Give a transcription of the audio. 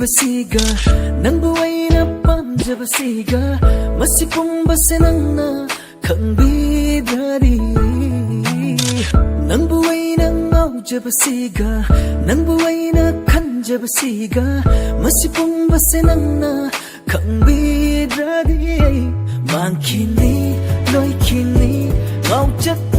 ꯅꯨꯡꯁꯤꯕꯁꯤꯒ ꯅꯪꯕꯨ ꯑꯩꯅ ꯄꯥꯝꯖꯕꯁꯤꯒ ꯃꯁꯤ ꯄꯨꯝꯕꯁꯦ ꯅꯪꯅ ꯈꯪꯕꯤꯗ꯭ꯔꯗꯤ ꯅꯪꯕꯨ ꯑꯩꯅ ꯉꯥꯎꯖꯕꯁꯤꯒ ꯅꯪꯕꯨ ꯑꯩꯅ ꯈꯟꯖꯕꯁꯤꯒ ꯃꯁꯤ ꯄꯨꯝꯕꯁꯦ ꯅꯪꯅ ꯈꯪꯕꯤꯗ꯭ꯔꯗꯤ ꯃꯥꯡꯈꯤꯅꯤ ꯂꯣꯏꯈꯤꯅꯤ ꯉꯥꯎꯆꯠ